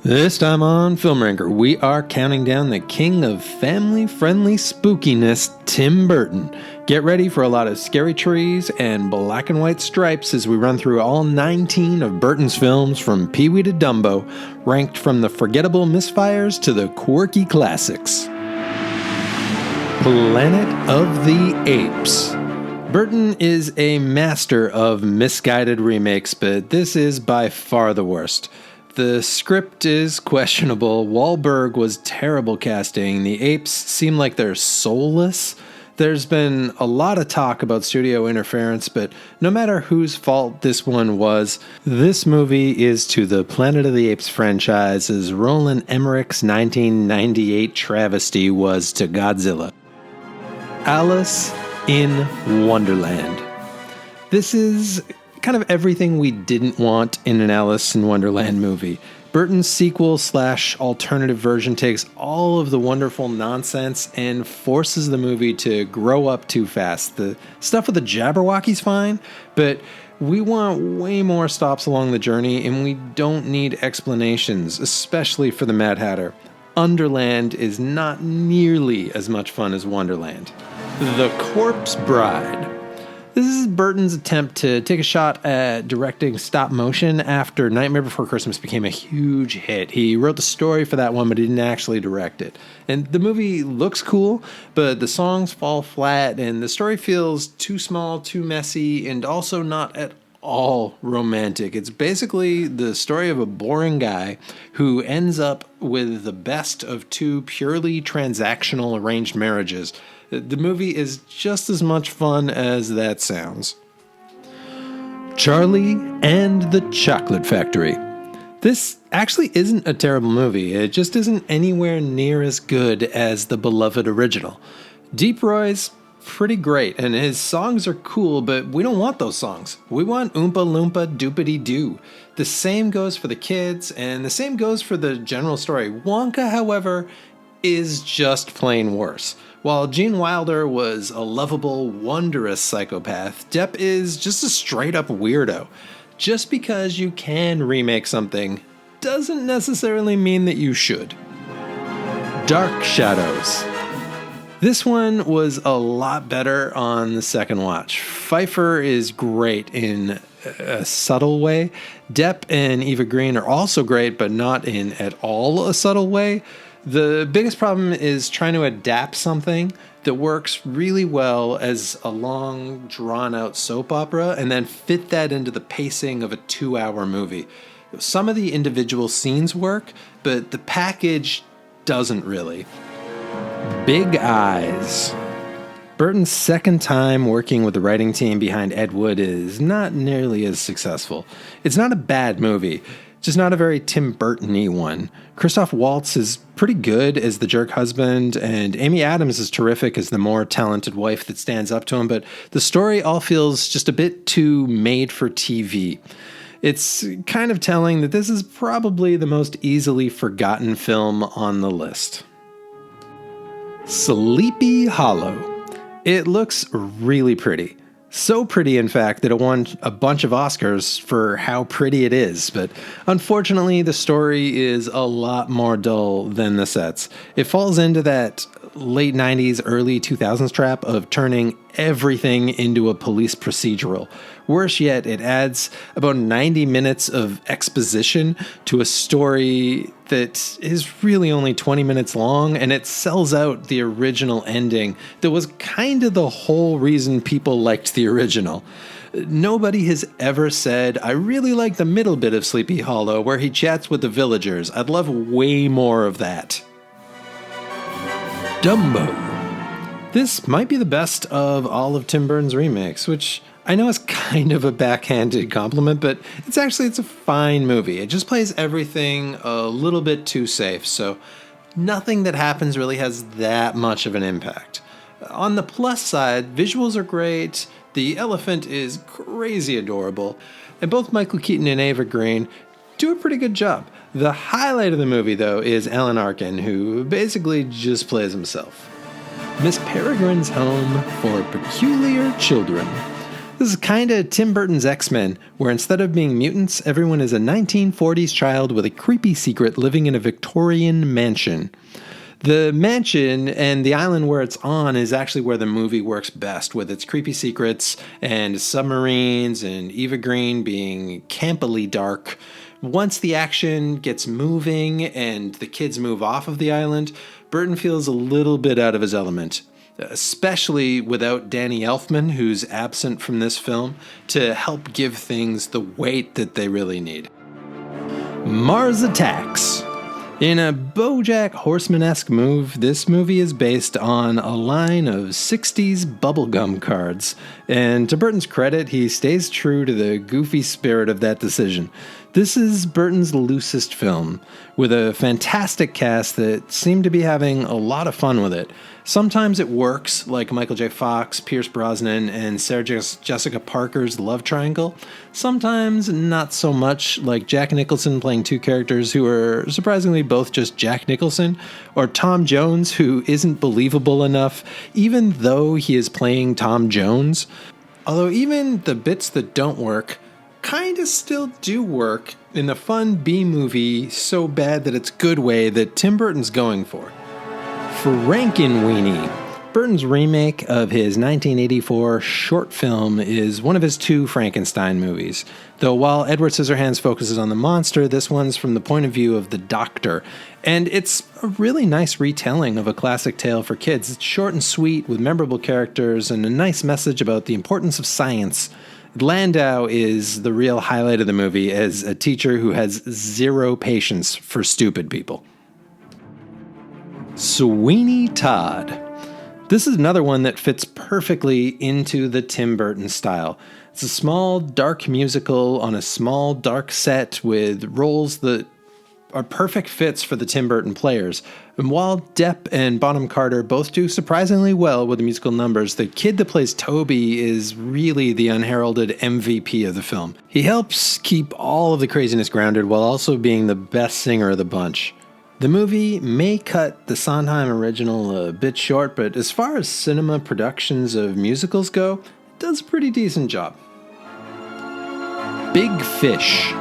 This time on Film Ranker, we are counting down the king of family-friendly spookiness, Tim Burton. Get ready for a lot of scary trees and black and white stripes as we run through all 19 of Burton's films from Pee-wee to Dumbo, ranked from the forgettable misfires to the quirky classics. Planet of the Apes. Burton is a master of misguided remakes, but this is by far the worst. The script is questionable, Wahlberg was terrible casting, the apes seem like they're soulless. There's been a lot of talk about studio interference, but no matter whose fault this one was, this movie is to the Planet of the Apes franchise as Roland Emmerich's 1998 travesty was to Godzilla. Alice in Wonderland. This is kind of everything we didn't want in an Alice in Wonderland movie. Burton's sequel/alternative version takes all of the wonderful nonsense and forces the movie to grow up too fast. The stuff with the Jabberwocky's fine, but we want way more stops along the journey and we don't need explanations, especially for the Mad Hatter. Underland is not nearly as much fun as Wonderland. The Corpse Bride. This is Burton's attempt to take a shot at directing stop motion after Nightmare Before Christmas became a huge hit. He wrote the story for that one, but he didn't actually direct it. And the movie looks cool, but the songs fall flat, and the story feels too small, too messy, and also not at all romantic. It's basically the story of a boring guy who ends up with the best of two purely transactional arranged marriages. The movie is just as much fun as that sounds. Charlie and the Chocolate Factory. This actually isn't a terrible movie. It just isn't anywhere near as good as the beloved original. Deep Roy's pretty great, and his songs are cool, but we don't want those songs. We want Oompa Loompa Doopity Doo. The same goes for the kids, and the same goes for the general story. Wonka, however, is just plain worse. While Gene Wilder was a lovable, wondrous psychopath, Depp is just a straight-up weirdo. Just because you can remake something doesn't necessarily mean that you should. Dark Shadows. This one was a lot better on the second watch. Pfeiffer is great in a subtle way. Depp and Eva Green are also great, but not in at all a subtle way. The biggest problem is trying to adapt something that works really well as a long, drawn-out soap opera and then fit that into the pacing of a 2-hour movie. Some of the individual scenes work, but the package doesn't really. Big Eyes. Burton's second time working with the writing team behind Ed Wood is not nearly as successful. It's not a bad movie, just not a very Tim Burton-y one. Christoph Waltz is pretty good as the jerk husband, and Amy Adams is terrific as the more talented wife that stands up to him, but the story all feels just a bit too made for TV. It's kind of telling that this is probably the most easily forgotten film on the list. Sleepy Hollow. It looks really pretty. So pretty, in fact, that it won a bunch of Oscars for how pretty it is, but unfortunately the story is a lot more dull than the sets. It falls into that late 90s, early 2000s trap of turning everything into a police procedural. Worse yet, it adds about 90 minutes of exposition to a story that is really only 20 minutes long, and it sells out the original ending that was kind of the whole reason people liked the original. Nobody has ever said, I really like the middle bit of Sleepy Hollow where he chats with the villagers. I'd love way more of that. Dumbo. This might be the best of all of Tim Burton's remakes, which I know is kind of a backhanded compliment, but it's a fine movie. It just plays everything a little bit too safe, so nothing that happens really has that much of an impact. On the plus side, visuals are great, the elephant is crazy adorable, and both Michael Keaton and Eva Green do a pretty good job. The highlight of the movie, though, is Alan Arkin, who basically just plays himself. Miss Peregrine's Home for Peculiar Children. This is kinda Tim Burton's X-Men, where instead of being mutants, everyone is a 1940s child with a creepy secret living in a Victorian mansion. The mansion and the island where it's on is actually where the movie works best, with its creepy secrets and submarines and Eva Green being campily dark. Once the action gets moving and the kids move off of the island, Burton feels a little bit out of his element, especially without Danny Elfman, who's absent from this film, to help give things the weight that they really need. Mars Attacks. In a BoJack Horseman-esque move, this movie is based on a line of 60s bubblegum cards, and to Burton's credit, he stays true to the goofy spirit of that decision. This is Burton's loosest film, with a fantastic cast that seemed to be having a lot of fun with it. Sometimes it works, like Michael J. Fox, Pierce Brosnan, and Sarah Jessica Parker's love triangle. Sometimes not so much, like Jack Nicholson playing two characters who are surprisingly both just Jack Nicholson, or Tom Jones, who isn't believable enough, even though he is playing Tom Jones. Although even the bits that don't work kinda still do work in the fun B-movie so bad that it's good way that Tim Burton's going for. Frankenweenie. Burton's remake of his 1984 short film is one of his two Frankenstein movies. Though while Edward Scissorhands focuses on the monster, this one's from the point of view of the doctor. And it's a really nice retelling of a classic tale for kids. It's short and sweet with memorable characters and a nice message about the importance of science. Landau is the real highlight of the movie as a teacher who has zero patience for stupid people. Sweeney Todd. This is another one that fits perfectly into the Tim Burton style. It's a small, dark musical on a small, dark set with roles that are perfect fits for the Tim Burton players. And while Depp and Bonham-Carter both do surprisingly well with the musical numbers, the kid that plays Toby is really the unheralded MVP of the film. He helps keep all of the craziness grounded while also being the best singer of the bunch. The movie may cut the Sondheim original a bit short, but as far as cinema productions of musicals go, it does a pretty decent job. Big Fish.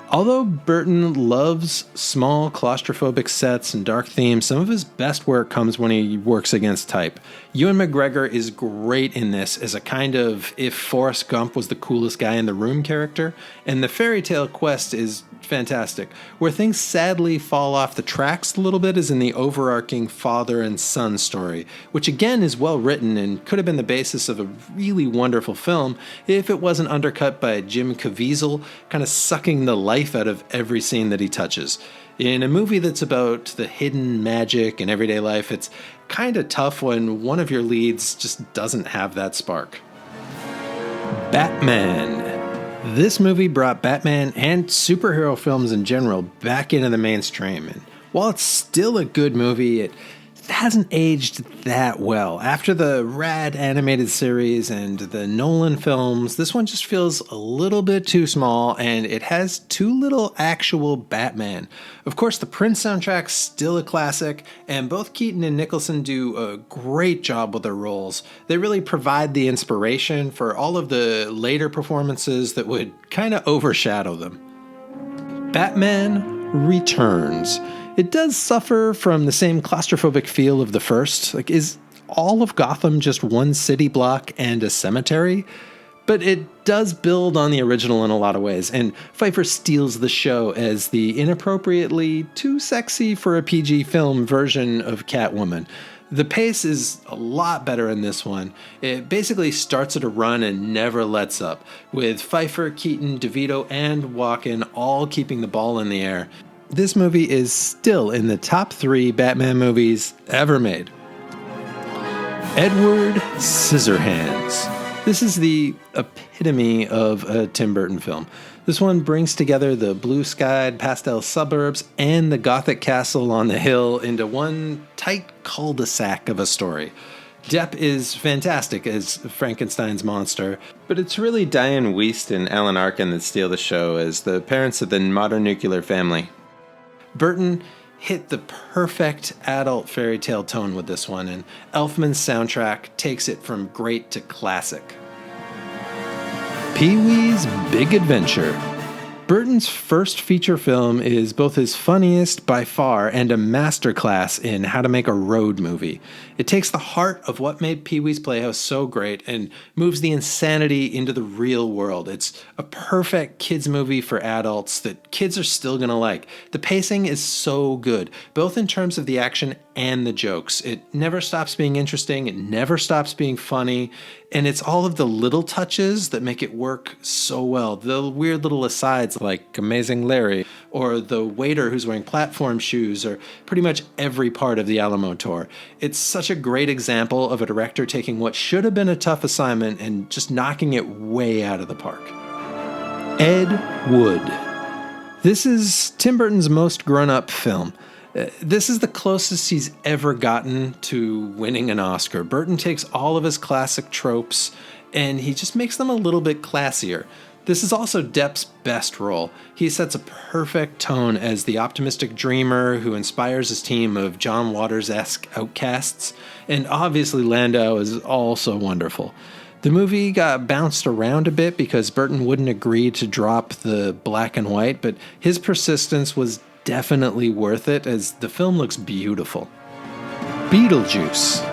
Although Burton loves small claustrophobic sets and dark themes, some of his best work comes when he works against type. Ewan McGregor is great in this as a kind of if Forrest Gump was the coolest guy in the room character, and the fairy tale quest is fantastic. Where things sadly fall off the tracks a little bit is in the overarching father and son story, which again is well written and could have been the basis of a really wonderful film if it wasn't undercut by Jim Caviezel kind of sucking the life out of every scene that he touches. In a movie that's about the hidden magic and everyday life, it's kind of tough when one of your leads just doesn't have that spark. Batman. This movie brought Batman and superhero films in general back into the mainstream, and while it's still a good movie, it hasn't aged that well. After the rad animated series and the Nolan films, this one just feels a little bit too small, and it has too little actual Batman. Of course, the Prince soundtrack's still a classic, and both Keaton and Nicholson do a great job with their roles. They really provide the inspiration for all of the later performances that would kind of overshadow them. Batman Returns. It does suffer from the same claustrophobic feel of the first. Like, is all of Gotham just one city block and a cemetery? But it does build on the original in a lot of ways, and Pfeiffer steals the show as the inappropriately too sexy for a PG film version of Catwoman. The pace is a lot better in this one. It basically starts at a run and never lets up, with Pfeiffer, Keaton, DeVito, and Walken all keeping the ball in the air. This movie is still in the top 3 Batman movies ever made. Edward Scissorhands. This is the epitome of a Tim Burton film. This one brings together the blue-skied pastel suburbs and the gothic castle on the hill into one tight cul-de-sac of a story. Depp is fantastic as Frankenstein's monster, but it's really Diane Wiest and Alan Arkin that steal the show as the parents of the modern nuclear family. Burton hit the perfect adult fairy tale tone with this one, and Elfman's soundtrack takes it from great to classic. Peewees Big Adventure. Burton's first feature film is both his funniest by far and a masterclass in how to make a road movie. It takes the heart of what made Pee-wee's Playhouse so great and moves the insanity into the real world. It's a perfect kids movie for adults that kids are still going to like. The pacing is so good, both in terms of the action and the jokes. It never stops being interesting, it never stops being funny, and it's all of the little touches that make it work so well. The weird little asides like Amazing Larry, or the waiter who's wearing platform shoes, or pretty much every part of the Alamo tour. It's such a great example of a director taking what should have been a tough assignment and just knocking it way out of the park. Ed Wood. This is Tim Burton's most grown-up film. This is the closest he's ever gotten to winning an Oscar. Burton takes all of his classic tropes and he just makes them a little bit classier. This is also Depp's best role. He sets a perfect tone as the optimistic dreamer who inspires his team of John Waters-esque outcasts, and obviously Landau is also wonderful. The movie got bounced around a bit because Burton wouldn't agree to drop the black and white, but his persistence was definitely worth it as the film looks beautiful. Beetlejuice.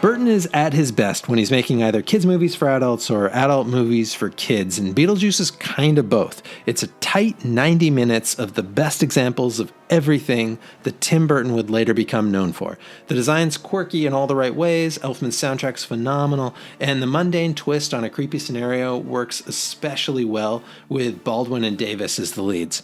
Burton is at his best when he's making either kids' movies for adults or adult movies for kids, and Beetlejuice is kind of both. It's a tight 90 minutes of the best examples of everything that Tim Burton would later become known for. The design's quirky in all the right ways, Elfman's soundtrack's phenomenal, and the mundane twist on a creepy scenario works especially well with Baldwin and Davis as the leads.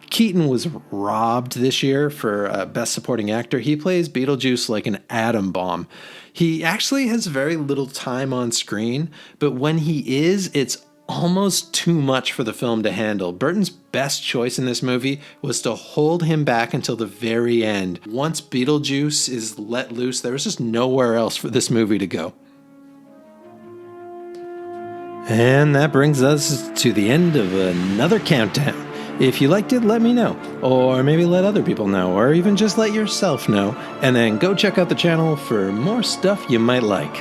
Keaton was robbed this year for Best Supporting Actor. He plays Beetlejuice like an atom bomb. He actually has very little time on screen, but when he is, it's almost too much for the film to handle. Burton's best choice in this movie was to hold him back until the very end. Once Beetlejuice is let loose, there was just nowhere else for this movie to go. And that brings us to the end of another countdown. If you liked it, let me know, or maybe let other people know, or even just let yourself know, and then go check out the channel for more stuff you might like.